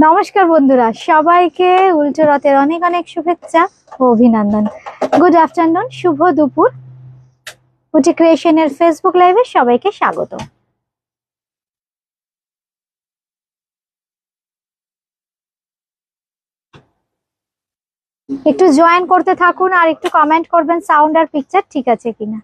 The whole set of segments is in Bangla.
নমস্কার বন্ধুরা, সবাইকে উল্টো রথের অনেক অনেক শুভেচ্ছা ও অভিনন্দন। গুড আফটারনুন, শুভ দুপুর। বুটি ক্রিয়েশনের ফেসবুক লাইভে সবাইকে স্বাগত। একটু জয়েন করতে থাকুন আর একটু কমেন্ট করবেন সাউন্ড আর পিকচার ঠিক আছে কিনা।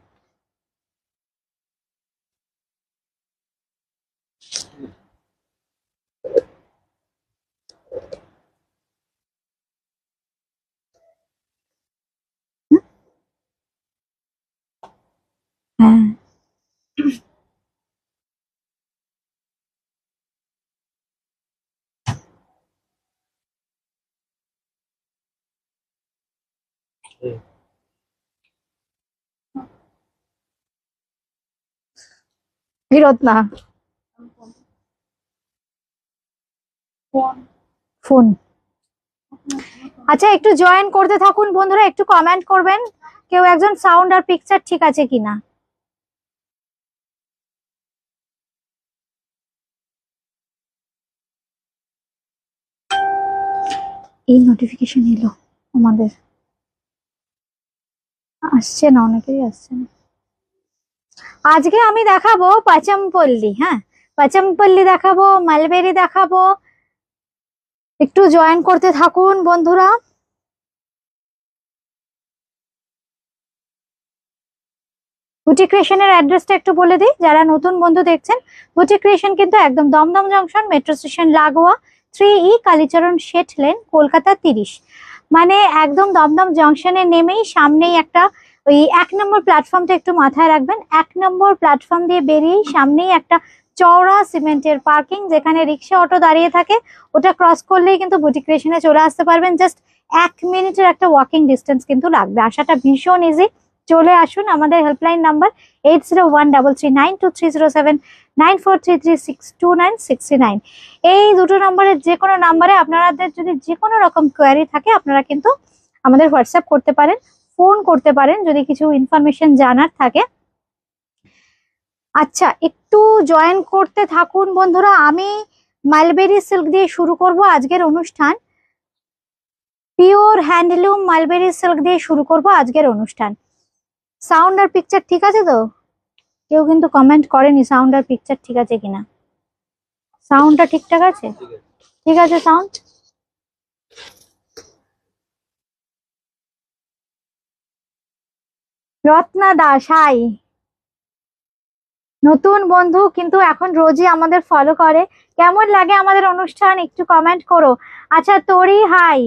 হ্যাঁ, বিরোধ না, ফোন। আচ্ছা, একটু জয়েন করতে থাকুন বন্ধুরা, একটু কমেন্ট করবেন কেউ একজন সাউন্ড আর পিকচার ঠিক আছে কিনা। এই নোটিফিকেশন এলো আমাদের, আসছে না, অনেকেরই আসছে না। আজকে আমি দেখাবো পাচমপল্লী। হ্যাঁ, পাচমপল্লী দেখাবো, মালবেরি দেখাবো। একটু জয়েন করতে থাকুন বন্ধুরা। বুটি ক্রিয়েশনের অ্যাড্রেসটা একটু বলে দিই যারা নতুন বন্ধু দেখছেন। বুটি ক্রিয়েশন কিন্তু একদম দমদম জংশন, মেট্রো স্টেশন লাগোয়া, 3E কালীচরণ শেঠ লেন, কলকাতা 30। মানে একদম দমদম জংশনে নেমেই সামনেই একটা, ওই 1 নম্বর প্ল্যাটফর্মটা একটু মাথায় রাখবেন। 1 নম্বর প্ল্যাটফর্ম দিয়ে বেরিয়েই সামনেই একটা চওড়া সিমেন্টের পার্কিং, যেখানে রিক্সা অটো দাঁড়িয়ে থাকে। ওটা ক্রস করলেই কিন্তু বুটি ক্রিয়েশনে চলে আসতে পারবেন। জাস্ট 1 মিনিটের একটা ওয়াকিং ডিস্টেন্স কিন্তু লাগবে। আসাটা ভীষণ ইজি। চলে আসুন। আমাদের হেল্পলাইন নাম্বার 8013392307, 9433629639। এই দুটো নম্বরের যে কোনো নাম্বারে আপনাদের যদি যে কোনো রকম কোয়ারি থাকে আপনারা কিন্তু আমাদের হোয়াটসঅ্যাপ করতে পারেন, ফোন করতে পারেন যদি কিছু ইনফরমেশন জানার থাকে। আচ্ছা, একটু জয়েন করতে থাকুন বন্ধুরা। আমি মালবেরি সিল্ক দিয়ে শুরু করব আজকের অনুষ্ঠান। পিওর হ্যান্ডলুম মালবেরি সিল্ক দিয়ে শুরু করব আজকের অনুষ্ঠান। সাউন্ড আর পিকচার ঠিক আছে তো? কেউ কিন্তু কমেন্ট করেনি সাউন্ড আর পিকচার ঠিক আছে কিনা। সাউন্ডটা ঠিকঠাক আছে? ঠিক আছে সাউন্ড। রত্না দাস, হাই। নতুন বন্ধু কিন্তু এখন রোজই আমাদের ফলো করে। কেমন লাগে আমাদের অনুষ্ঠান একটু কমেন্ট করো। আচ্ছা তোরি, হাই।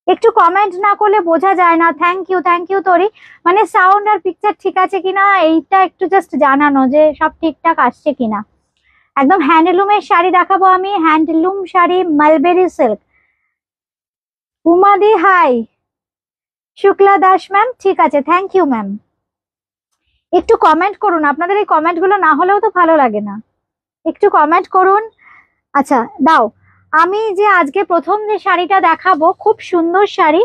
একটু কমেন্ট না করলে বোঝা যায় না। থ্যাংক ইউ তোরি। মানে সাউন্ড আর পিকচার ঠিক আছে কিনা এইটা একটু জাস্ট জানানো যে সব ঠিকঠাক আসছে কিনা। একদম হ্যান্ডলুমের শাড়ি দেখাবো আমি, হ্যান্ডলুম শাড়ি মালবেরি সিল্ক। উমাদি, হাই। শুক্লা দাস ম্যাম, ঠিক আছে, থ্যাংক ইউ ম্যাম। একটু কমেন্ট করুন, আপনাদের এই কমেন্ট গুলো না হলেও তো ভালো লাগে না। একটু কমেন্ট করুন। আচ্ছা দাও, আমি যে আজকে প্রথম যে শাড়িটা দেখাবো খুব সুন্দর শাড়ি,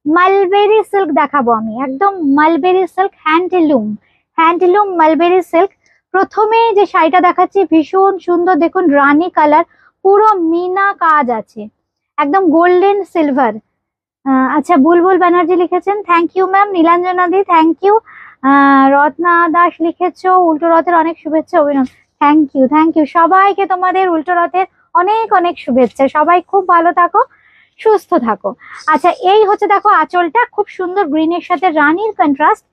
মালবেরি সিল্ক দেখাবো আমি। একদম mulberry silk, handloom mulberry silk. প্রথমে যে শাড়িটা দেখাচ্ছি ভীষণ সুন্দর, দেখুন রানী কালার, পুরো মিনা কাজ আছে, একদম গোল্ডেন সিলভার। আচ্ছা, বুলবুল ব্যানার্জি লিখেছেন, থ্যাংক ইউ ম্যাম। নীলাঞ্জনা দি, থ্যাংক ইউ। রত্না দাস লিখেছো, উল্টো রথের অনেক শুভেচ্ছা অভিনন্দন। থ্যাংক ইউ সবাইকে, তোমাদের উল্টো রথের অনেক অনেক শুভেচ্ছা। সবাই খুব ভালো থাকো, সুস্থ থাকো। আচ্ছা, এই হচ্ছে দেখো আঁচলটা খুব সুন্দর গ্রিনের সাথে রানীর কন্ট্রাস্ট।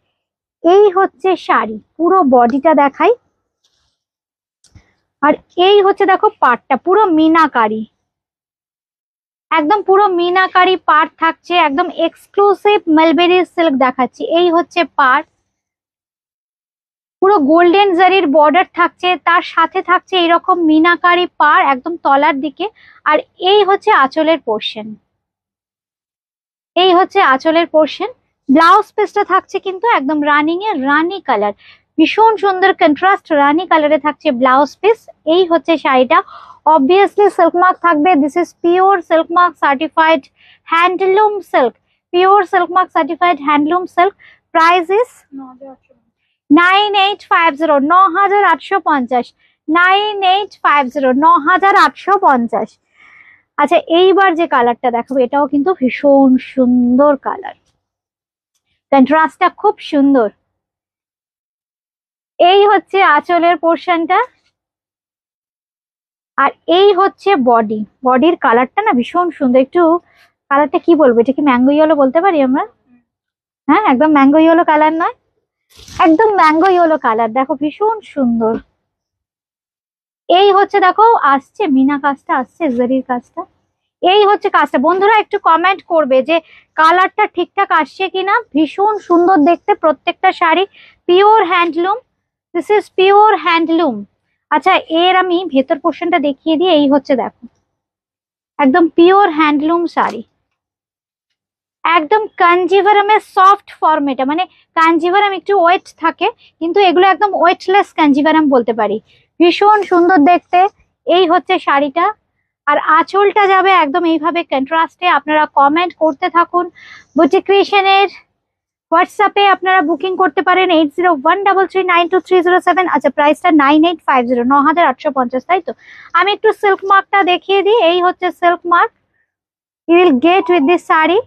এই হচ্ছে শাড়ি, পুরো বডিটা দেখাই। আর এই হচ্ছে দেখো পাটটা, পুরো মিনাকারি, একদম পুরো মিনাকারি পাট থাকছে, একদম এক্সক্লুসিভ মালবেরি সিল্ক দেখাচ্ছি। এই হচ্ছে পাট, পুরো গোল্ডেন জারির বর্ডার থাকছে, তার সাথে থাকছে এইরকম মিনাকারি পার একদম তলার দিকে। আর এই হচ্ছে আঁচলের পোর্শন, এই হচ্ছে আঁচলের পোর্শন। ব্লাউজ পিসটা থাকছে কিন্তু একদম রানিং এ রানী কালার, ভীষণ সুন্দর কন্ট্রাস্ট রানী কালারে থাকছে ব্লাউজ পিস। এই হচ্ছে শাড়িটা। অবভিয়াসলি সিল্ক মার্ক থাকবে। This is pure silk mark certified handloom silk, pure silk mark certified handloom silk. Price is 9850, 9850, 9850, 9850। আচ্ছা এইবার যে কালারটা দেখাবো এটাও কিন্তু ভীষণ সুন্দর কালার, কন্ট্রাস্টটা খুব সুন্দর। এই হচ্ছে আঁচলের পোর্শনটা, আর এই হচ্ছে বডি। বডির কালারটা না ভীষণ সুন্দর, একটু কালারটা কি বলবো, এটা কি ম্যাঙ্গো ইয়েলো বলতে পারি আমরা? হ্যাঁ একদম ম্যাঙ্গো ইয়েলো কালার নয়, একদম ম্যাঙ্গো ইয়েলো কালার, দেখো ভীষণ সুন্দর। এই হচ্ছে দেখো আসছে মিনা কাজটা, আসছে জরির কাজটা, এই হচ্ছে কাজটা। বন্ধুরা একটু কমেন্ট করবে যে কালারটা ঠিকঠাক আসছে কিনা। ভীষণ সুন্দর দেখতে প্রত্যেকটা sari, pure handloom, this is pure handloom. আচ্ছা এর আমি ভেতর পোর্শনটা দেখিয়ে দিই। এই হচ্ছে দেখো একদম পিওর হ্যান্ডলুম শাড়ি, একদম কাঞ্জিভারামের সফট ফর্ম। এটা মানে কাঞ্জিভারাম একটু ওয়েট থাকে, কিন্তু এগুলো একদম ওয়েটলেস কাঞ্জিভারাম বলতে পারি। ভীষণ সুন্দর দেখতে। এই হচ্ছে শাড়িটা, আর আঁচলটা যাবে একদম এইভাবে কন্ট্রাস্টে। আপনারা কমেন্ট করতে থাকুন। বুটিক ক্রিয়েশনের হোয়াটসঅ্যাপে আপনারা বুকিং করতে পারেন 8013392307। আচ্ছা প্রাইসটা 9850, 9850, তাই তো? আমি একটু সিল্ক মার্কটা দেখিয়ে দিই। এই হচ্ছে silk mark, you will get with this sari.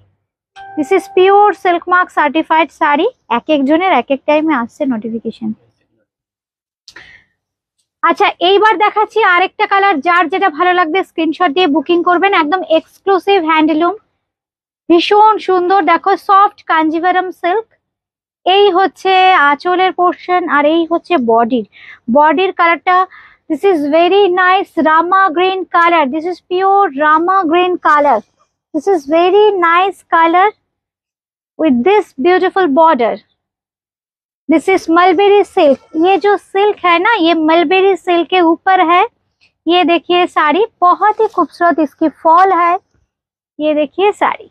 This is pure silk mark certified sari. এক একজনের এক এক টাইমে আসছে নোটিফিকেশন। আচ্ছা এইবার দেখাচ্ছি আরেকটা কালার, যার যেটা ভালো লাগবে স্ক্রিনশট দিয়ে বুকিং করবেন। একদম এক্সক্লুসিভ হ্যান্ডলুম, ভীষণ সুন্দর, দেখো সফট কাঞ্জিভারাম সিল্ক। এই হচ্ছে আঁচলের পোর্শন, আর এই হচ্ছে বডির কালারটা। This is very nice Rama green colour, this is pure Rama green colour. This is very nice colour with this beautiful border. This is mulberry silk. ये जो सिल्क है ना, ये मलबेरी सिल्क के ऊपर है। ये देखिए साड़ी बहुत ही खूबसूरत इसकी फॉल है। ये देखिए साड़ी,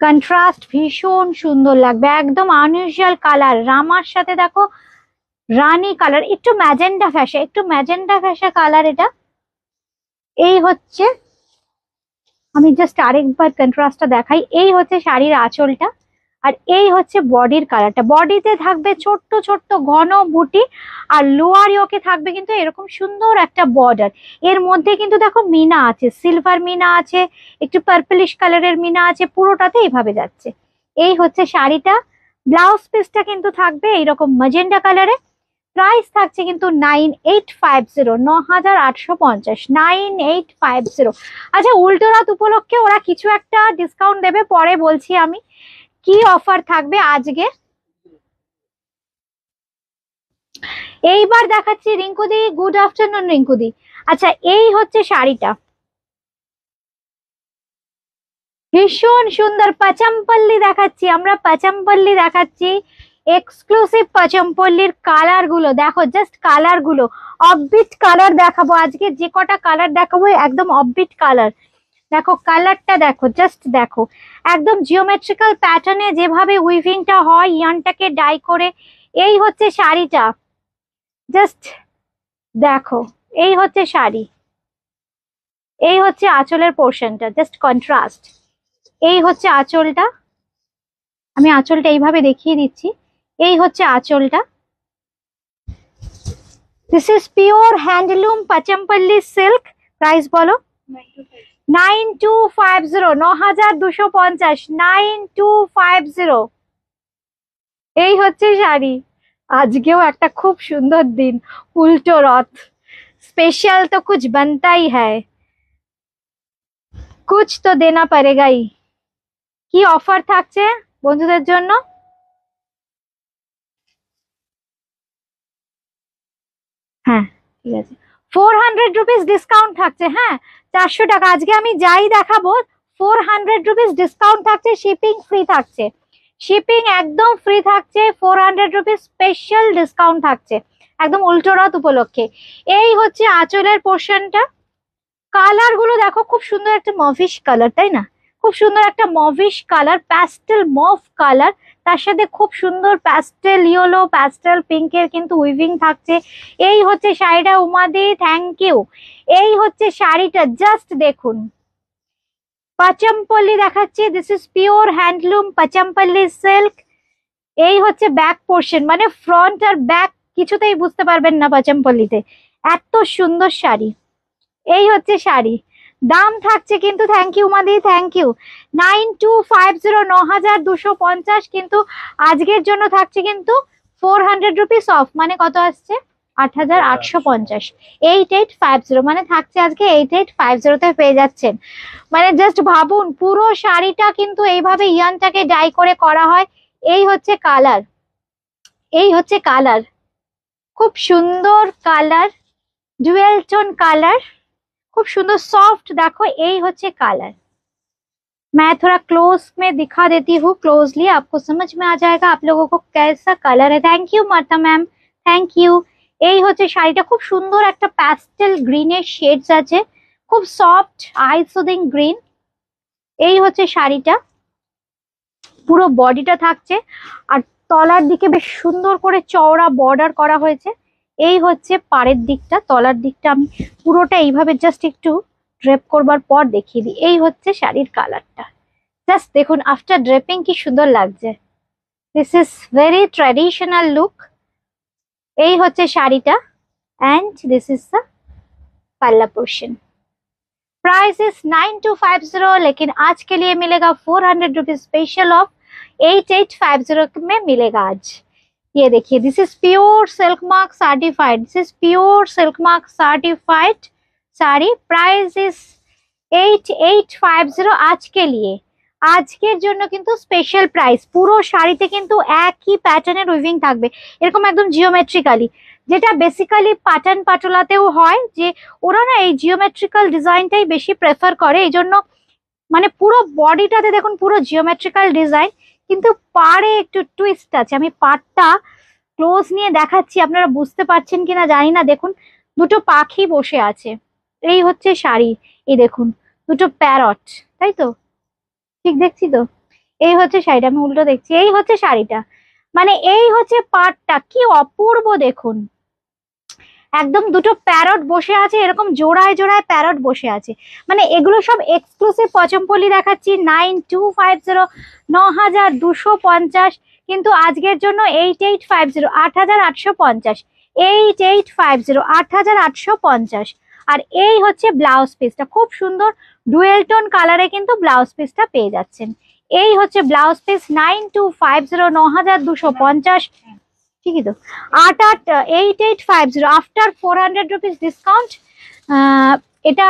কন্ট্রাস্ট ভীষণ সুন্দর লাগবে, একদম আনইউজুয়াল কালার। রামার সাথে দেখো রানী কালার, একটু ম্যাজেন্ডা ফ্যাশা, একটু ম্যাজেন্ডা ফ্যাশা কালার এটা। এই হচ্ছে, আমি জাস্ট আরেকবার কন্ট্রাস্টটা দেখাই। এই হচ্ছে শাড়ির আঁচলটা, আর এই হচ্ছে বডির কালারটা। বডিতে থাকবে ছোট্ট ছোট্ট ঘন বুটি, আর লোয়ার ইয়োকে থাকবে কিন্তু এরকম সুন্দর একটা বর্ডার। এর মধ্যে কিন্তু দেখো মিনা আছে, সিলভার মিনা আছে, একটু পার্পলিশ কালারের মিনা আছে, পুরোটাতে এইভাবে যাচ্ছে। এই হচ্ছে শাড়িটা। ব্লাউজ পিসটা কিন্তু থাকবে এইরকম ম্যাজেন্ডা কালারে। প্রাইস থাকছে কিন্তু 9850, 9850, 9850। আচ্ছা উল্টো রাত উপলক্ষে ওরা কিছু একটা ডিসকাউন্ট দেবে, পরে বলছি আমি কি অফার থাকবে আজকে। এইবার দেখাচ্ছি রিঙ্কুদি, গুড আফটারনুন রিঙ্কুদি। আচ্ছা এই হচ্ছে শাড়িটা, ভীষণ সুন্দর পাচামপল্লি দেখাচ্ছি আমরা, পাচামপল্লি দেখাচ্ছি। এক্সক্লুসিভ পাচমপল্লির কালার গুলো দেখো, জাস্ট কালার গুলো অফবিট কালার দেখাবো আজকে। যে কটা কালার দেখাবো একদম অফবিট কালার। দেখো কালারটা দেখো, জাস্ট দেখো, একদম জিওমেট্রিক্যাল প্যাটার্নে যেভাবে উইভিংটা হয় ইয়ানটাকে ডাই করে। এই হচ্ছে শাড়িটা, জাস্ট দেখো, এই হচ্ছে শাড়ি। এই হচ্ছে আঁচলের পোর্শনটা, জাস্ট কন্ট্রাস্ট। এই হচ্ছে আঁচলটা, আমি আঁচলটা এইভাবে দেখিয়ে দিচ্ছি। এই হচ্ছে আঁচলটা। This is pure handloom Pochampalli silk. Price বলো? 9250, 9250, 9250। এই হচ্ছে শাড়ি। আজকেও একটা খুব সুন্দর দিন, উল্টো রথ। স্পেশাল তো কুছ বানতাই হ্যায়, কুছ তো দেনা পড়েগাই। কি অফার থাকছে বন্ধুদের জন্য? হ্যাঁ ঠিক আছে, 400 রুপিস ডিসকাউন্ট থাকছে। হ্যাঁ 400 টাকা আজকে আমি যাই দেখাবো 400 রুপিস ডিসকাউন্ট থাকছে, শিপিং ফ্রি থাকছে, শিপিং একদম ফ্রি থাকছে। 400 রুপিস স্পেশাল ডিসকাউন্ট থাকছে একদম উল্টো রথ উপলক্ষে। এই হচ্ছে আঁচলের পোর্শনটা। কালার গুলো দেখো, খুব সুন্দর একটা মভিশ কালার, তাই না? খুব সুন্দর একটা mauvish colour, pastel mauve colour, তার সাথে খুব সুন্দর প্যাস্টেল ইয়েলো, প্যাস্টেল পিঙ্কের কিন্তু উইভিং থাকছে। এই হচ্ছে শাড়িটা উমাদি, থ্যাংক ইউ। এই হচ্ছে শাড়িটা, জাস্ট দেখুন, পাচমপল্লি দেখাচ্ছি। This is pure handloom Pochampalli silk. এই হচ্ছে ব্যাক পোর্শন, মানে ফ্রন্ট আর ব্যাক কিছুতেই বুঝতে পারবেন না পাচমপল্লিতে। এত সুন্দর শাড়ি। এই হচ্ছে শাড়ি, দাম থাকছে কিন্তু, থ্যাংক ইউ মাদি, থ্যাংক ইউ, 9250, 9250, কিন্তু আজকের জন্য থাকছে কিন্তু 400 রুপিস অফ, মানে কত আসছে 8850, 8850, মানে থাকছে আজকে 8850 তে পেয়ে যাচ্ছেন। মানে জাস্ট ভাবুন, পুরো শাড়িটা কিন্তু এইভাবে ইয়ানটাকে ডাই করে করা হয়। এই হচ্ছে কালার, এই হচ্ছে কালার, খুব সুন্দর কালার, ডুয়েল টোন কালার, खूब सुंदर सॉफ्ट। देखो यही होचे कलर, मैं थोड़ा क्लोज में दिखा देती हूँ, क्लोजली आपको समझ में आ जाएगा आप लोगों को कैसा कलर है। थैंक यू माता मैम, थैंक यू। এই হচ্ছে শাড়িটা, খুব সুন্দর একটা প্যাস্টেল গ্রিনের শেডস আছে, খুব সফট আই সুদিং গ্রিন। এই হচ্ছে শাড়িটা, পুরো বডিটা থাকছে, আর তলার দিকে বেশ সুন্দর করে চওড়া বর্ডার করা হয়েছে। এই হচ্ছে পাড়ের দিকটা, তলার দিকটা আমি পুরোটা এইভাবে জাস্ট একটু ড্রেপ করবার পর দেখিয়ে দিই। এই হচ্ছে শাড়ির কালারটা, জাস্ট দেখুন আফটার ড্রেপিং কি সুন্দর লাগছে। This is very traditional look. এই হচ্ছে শাড়িটা, এন্ড দিস ইজ দ্য पल्ला पोर्शन। प्राइस इज 9250, लेकिन आज के लिए मिलेगा 400 रुपीज स्पेशल ऑफ 8850 में मिलेगा आज। ये देखिए, this is pure silk mark certified, this is pure silk mark certified sari. Price is 8850 आज के लिए, আজকের জন্য কিন্তু স্পেশাল প্রাইস। পুরো শাড়িতে কিন্তু একই প্যাটার্নের উইভিং থাকবে, এরকম একদম জিওমেট্রিক্যালি, যেটা বেসিক্যালি পাটান পাটোলাতেও হয়, যে ওরা না এই জিওমেট্রিক্যাল ডিজাইনটাই বেশি প্রেফার করে। এই জন্য মানে পুরো বডিটাতে দেখুন পুরো জিওমেট্রিক্যাল ডিজাইন, কিন্তু পাড়ে একটু টুইস্ট আছে। আমি পাড়টা ক্লোজ নিয়ে দেখাচ্ছি, আপনারা বুঝতে পারছেন কিনা জানি না। দেখুন দুটো পাখি বসে আছে, এই হচ্ছে শাড়ি। এই দেখুন দুটো প্যারট, তাই তো? ঠিক দেখছি তো? এই হচ্ছে শাড়িটা, আমি উল্টো দেখছি। এই হচ্ছে শাড়িটা, মানে এই হচ্ছে পাড়টা, কি অপূর্ব দেখুন। একদম দুটো প্যারট বসে আছে, এরকম জোড়ায় জোড়ায় প্যারট বসে আছে। মানে এগুলো সব এক্সক্লুসিভ পচমপল্লি দেখাচ্ছি। 9250, 9250, কিন্তু আজকের জন্য 8850, 8850, 8850, 8850। আর এই হচ্ছে ব্লাউজ পিসটা, খুব সুন্দর ডুয়েল টোন কালারে কিন্তু ব্লাউজ পিসটা পেয়ে যাচ্ছেন। এই হচ্ছে ব্লাউজ পিস 9250, 9250, ঠিকই তো? 8850 আফটার 400 রুপিস ডিসকাউন্ট, এটা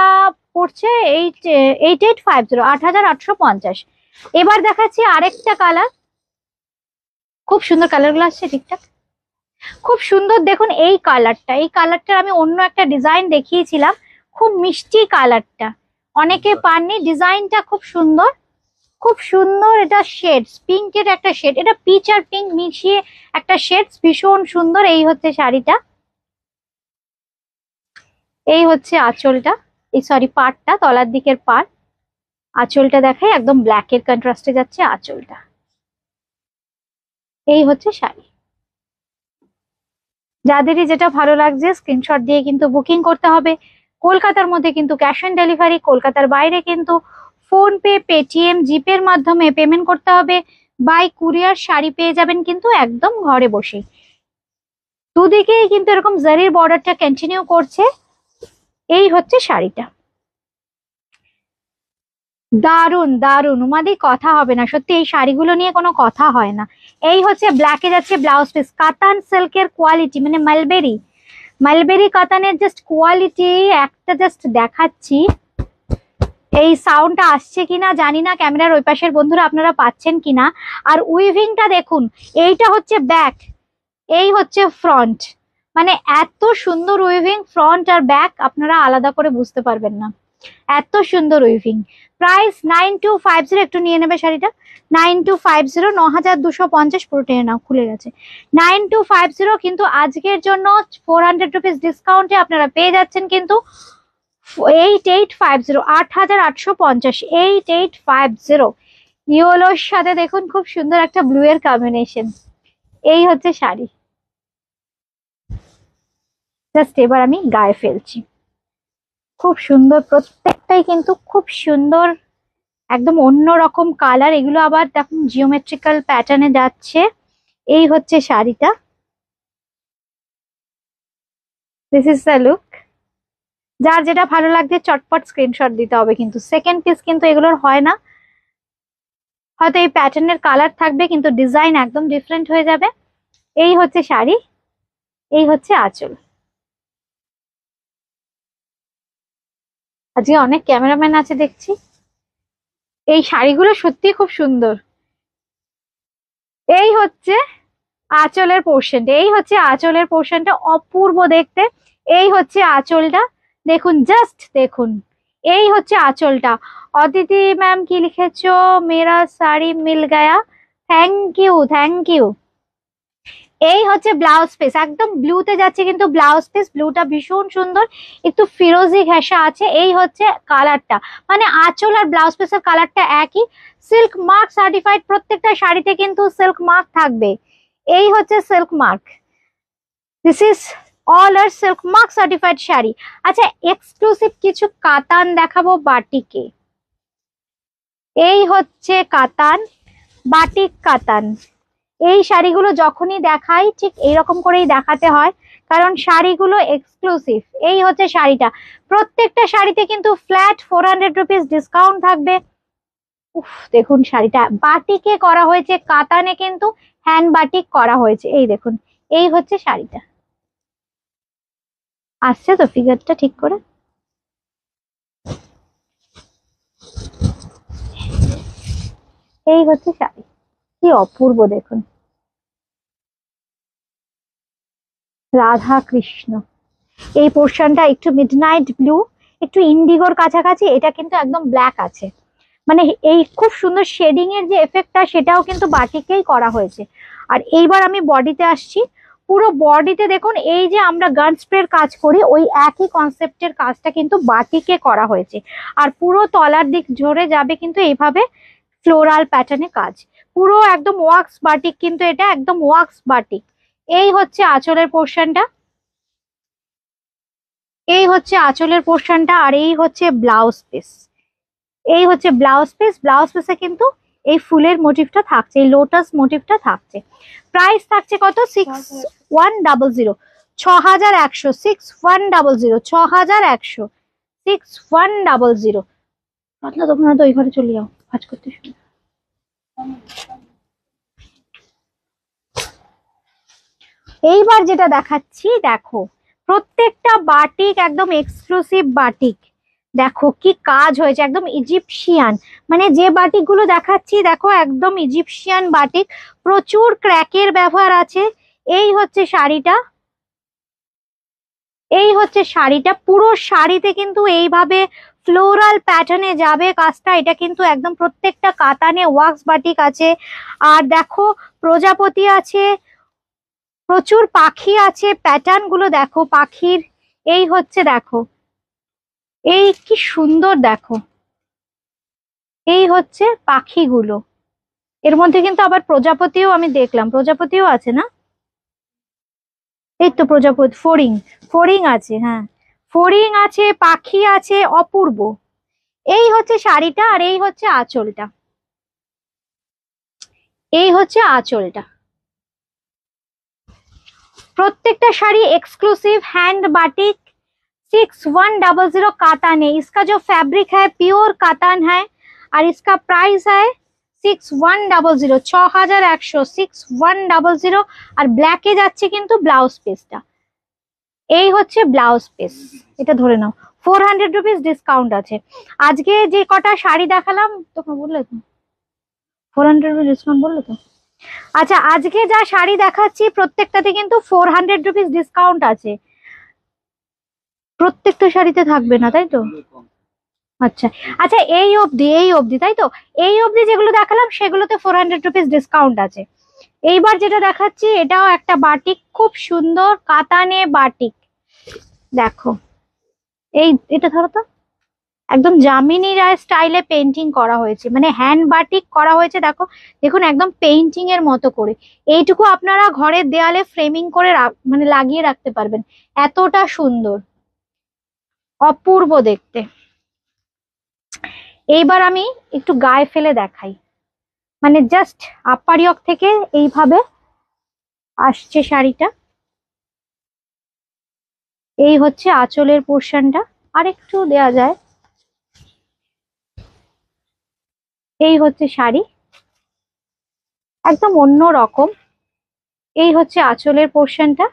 পড়ছে 8850, 8850। এবার দেখাচ্ছি আরেকটা কালার, খুব সুন্দর কালারগুলো আসছে ঠিকঠাক, খুব সুন্দর। দেখুন এই কালারটা, এই কালারটা আমি অন্য একটা ডিজাইন দেখিয়েছিলাম, খুব মিষ্টি কালারটা, অনেকে পাননি। ডিজাইনটা খুব সুন্দর, খুব সুন্দর। এটা শেডস, পিঙ্কের একটা শেড, এটা পিচ আর পিঙ্ক মিশিয়ে একটা শেডস, ভীষণ সুন্দর। এই হচ্ছে শাড়িটা, এই হচ্ছে আঁচলটা, এই সরি পাড়টা, তলার দিকের পাড়। আঁচলটা দেখাই, একদম ব্ল্যাকের কন্ট্রাস্টে যাচ্ছে আঁচলটা। এই হচ্ছে শাড়ি। যাদেরই যেটা ভালো লাগছে স্ক্রিনশট দিয়ে কিন্তু বুকিং করতে হবে। কলকাতার মধ্যে কিন্তু ক্যাশ অন ডেলিভারি, কলকাতার বাইরে কিন্তু ফোন পে, পেটিএম, জিপের মাধ্যমে পেমেন্ট করতে হবে। বাই কুরিয়ার শাড়ি পেয়ে যাবেন কিন্তু একদম ঘরে বসে। দুদিকেই কিন্তু এরকম জারির বর্ডারটা কন্টিনিউ করছে। এই হচ্ছে শাড়িটা, দারুন দারুন, উমাদি কথা হবে না, সত্যি এই শাড়িগুলো নিয়ে কোনো কথা হয় না। এই হচ্ছে ব্ল্যাকে যাচ্ছে ব্লাউজ পিস, কাতান সিল্কের কোয়ালিটি, মানে মালবেরি, মালবেরি কাতানের জাস্ট কোয়ালিটি একটা জাস্ট দেখাচ্ছি। এই সাউন্ডটা আসছে কিনা জানি না, ক্যামেরার ওই পাশের বন্ধুরা আপনারা পাচ্ছেন কিনা। আর উইভিংটা দেখুন, এইটা হচ্ছে ব্যাক, এই হচ্ছে ফ্রন্ট, মানে এত সুন্দর উইভিং, ফ্রন্ট আর ব্যাক আপনারা আলাদা করে বুঝতে পারবেন না, এত সুন্দর উইভিং। প্রাইস 9250, একটু নিয়ে নেবে শাড়িটা, 9250, 9250, পুরো টেনে নাও, খুলে গেছে 9250। কিন্তু আজকের জন্য 400 রুপিস ডিসকাউন্টে আপনারা পেয়ে যাচ্ছেন কিন্তু 8850, 8850, 8850। ইয়েলোর সাথে দেখুন খুব সুন্দর একটা ব্লু এর কম্বিনেশন। এই হচ্ছে শাড়ি, জাস্ট এবার আমি গায়ে ফেলছি। খুব সুন্দর, প্রত্যেকটাই কিন্তু খুব সুন্দর, একদম অন্যরকম কালার। এগুলো আবার দেখুন জিওমেট্রিক্যাল প্যাটার্নে যাচ্ছে। এই হচ্ছে শাড়িটা, দিস ইজ দ্য লুক। যার যেটা ভালো লাগছে চটপট স্ক্রিনশট দিতে হবে, কিন্তু সেকেন্ড পিস কিন্তু এগুলোর হয় না। হয়তো এই প্যাটার্নের কালার থাকবে কিন্তু ডিজাইন একদম ডিফারেন্ট হয়ে যাবে। এই হচ্ছে শাড়ি, এই হচ্ছে আঁচল। আজকে অনেক ক্যামেরাম্যান আছে দেখছি। এই শাড়িগুলো সত্যি খুব সুন্দর। এই হচ্ছে আঁচলের পোর্শনটা, এই হচ্ছে আঁচলের পোর্শনটা, অপূর্ব দেখতে। এই হচ্ছে আঁচলটা, দেখুন জাস্ট দেখুন, এই হচ্ছে আঁচলটা। অদিতি ম্যাম কি লিখেছো? মেরা শাড়ি মিল গায়া, থ্যাংক ইউ থ্যাংক ইউ। এই হচ্ছে ব্লাউজ পিস, একদম ব্লুতে যাচ্ছে কিন্তু ব্লাউজ পিস, ব্লুটা ভীষণ সুন্দর, একটু ফিরোজি ঘেঁষা আছে। এই হচ্ছে কালারটা, মানে আঁচল আর ব্লাউজ পিসের কালারটা একই। সিল্ক মার্ক সার্টিফাইড, প্রত্যেকটা শাড়িতে কিন্তু সিল্ক মার্ক থাকবে। এই হচ্ছে silk mark, this is all are silk mark certified sari. আচ্ছা এক্সক্লুসিভ কিছু কাতান দেখাবো বাটিকে। এই হচ্ছে কাতান, বাটিক কাতান। এই শাড়িগুলো যখনই দেখাই ঠিক এইরকম করেই দেখাতে হয়, কারণ শাড়িগুলো এক্সক্লুসিভ। এই হচ্ছে শাড়িটা, প্রত্যেকটা শাড়িতে কিন্তু ফ্ল্যাট 400 রুপিস ডিসকাউন্ট থাকবে। উফ দেখুন শাড়িটা বাটিকে করা হয়েছে, কাতানে কিন্তু হ্যান্ড বাটিক করা হয়েছে। এই দেখুন, এই হচ্ছে শাড়িটা। আসছে তো ফিগারটা ঠিক করে? এই হচ্ছে শাড়ি, কি অপূর্ব দেখুন, রাধা কৃষ্ণ। এই পোর্শনটা একটু মিডনাইট ব্লু, একটু ইন্ডিগোর কাছাকাছি, এটা কিন্তু একদম ব্ল্যাক আছে। মানে এই খুব সুন্দর শেডিং এর যে এফেক্টটা সেটাও কিন্তু বাটিকেই করা হয়েছে। আর এইবার আমি বডিতে আসছি। পুরো বডিতে দেখুন, এই যে আমরা গান স্প্রের কাজ করি ওই একই কনসেপ্টের কাজটা কিন্তু বাটিকে করা হয়েছে। আর পুরো তলার দিক ঝরে যাবে কিন্তু এইভাবে ফ্লোরাল প্যাটার্নে কাজ, পুরো একদম ওয়াক্স বাটিক, কিন্তু এটা একদম ওয়াক্স বাটিক। এই হচ্ছে আঁচলের পোর্শনটা, এই হচ্ছে আঁচলের পোর্শনটা, আর এই হচ্ছে ব্লাউজ পিস। এই হচ্ছে ব্লাউজ পিস, ব্লাউজ পিসে কিন্তু এই ফুলের মোটিভটা থাকছে, এই লোটাস মোটিভটা থাকছে। প্রাইস থাকছে কত? 6100, 6100, 6100, 6100, 6100। মতলব তোমরা তো ওই ঘরে চলে যাও কাজ করতে শুরু। এইবার যেটা দেখাচ্ছি দেখো, প্রত্যেকটা বাটিক একদম এক্সক্লুসিভ বাটিক। দেখো কি কাজ হয়েছে, একদম ইজিপশিয়ান। মানে যে বাটিক গুলো দেখাচ্ছি দেখো একদম ইজিপশিয়ান বাটিক, প্রচুর ক্র্যাকের ব্যবহার আছে। এই হচ্ছে শাড়িটা, এই হচ্ছে শাড়িটা, পুরো শাড়িতে কিন্তু এইভাবে ফ্লোরাল প্যাটার্নে যাবে কাজটা। এটা কিন্তু একদম প্রত্যেকটা কাতানে ওয়াক্স বাটিক আছে। আর দেখো প্রজাপতি আছে, প্রচুর পাখি আছে, প্যাটার্ন গুলো দেখো পাখির। এই হচ্ছে দেখো, এই কি সুন্দর দেখো, এই হচ্ছে পাখিগুলো। এর মধ্যে কিন্তু আবার প্রজাপতিও আমি দেখলাম, প্রজাপতিও আছে না? এই তো প্রজাপতি, ফড়িং, ফড়িং আছে, হ্যাঁ ফড়িং আছে, পাখি আছে, অপূর্ব। এই হচ্ছে শাড়িটা, আর এই হচ্ছে আঁচলটা, এই হচ্ছে আঁচলটা। प्रत्येकटा sari exclusive hand batik 6100 katan है। इसका जो फैब्रिक है प्योर कातान है और इसका प्राइस है 6100 6100 6100 और ব্ল্যাকে যাচ্ছে কিন্তু ব্লাউজ পিসটা। এই হচ্ছে ব্লাউজ পিস, এটা ধরে নাও 400 রুপিস ডিসকাউন্ট আছে। আজকে যে কটা শাড়ি দেখালাম তোমরা বললে তো 400 রুপিস ডিসকাউন্ট বললে তো। আচ্ছা আজকে যা শাড়ি দেখাচ্ছি প্রত্যেকটাতে কিন্তু 400 রুপিস ডিসকাউন্ট আছে। প্রত্যেকটা শাড়িতে থাকবে না তাই তো? আচ্ছা আচ্ছা এই অবধি তাই তো? এই অবধি যেগুলো দেখালাম সেগুলোতে 400 রুপিস ডিসকাউন্ট আছে। এইবার যেটা দেখাচ্ছি এটাও একটা বাটিক, খুব সুন্দর কাতানে বাটিক। দেখো এই এটা ধরো তো, একদম যামিনী রায় স্টাইলে পেন্টিং করা হয়েছে, মানে হ্যান্ড বাটিক করা হয়েছে। দেখো দেখুন একদম পেইন্টিং এর মতো করে। এইটুকু আপনারা ঘরের দেয়ালে ফ্রেমিং করে মানে লাগিয়ে রাখতে পারবেন, এতটা সুন্দর, অপূর্ব দেখতে। এইবার আমি একটু গায়ে ফেলে দেখাই, মানে জাস্ট আপার ইয়ক থেকে এইভাবে আসছে শাড়িটা। এই হচ্ছে আঁচলের পোর্শনটা, আর একটু দেয়া যায়। এই হচ্ছে শাড়ি, একদম অন্য রকম। এই হচ্ছে আঁচলের পোর্শনটা,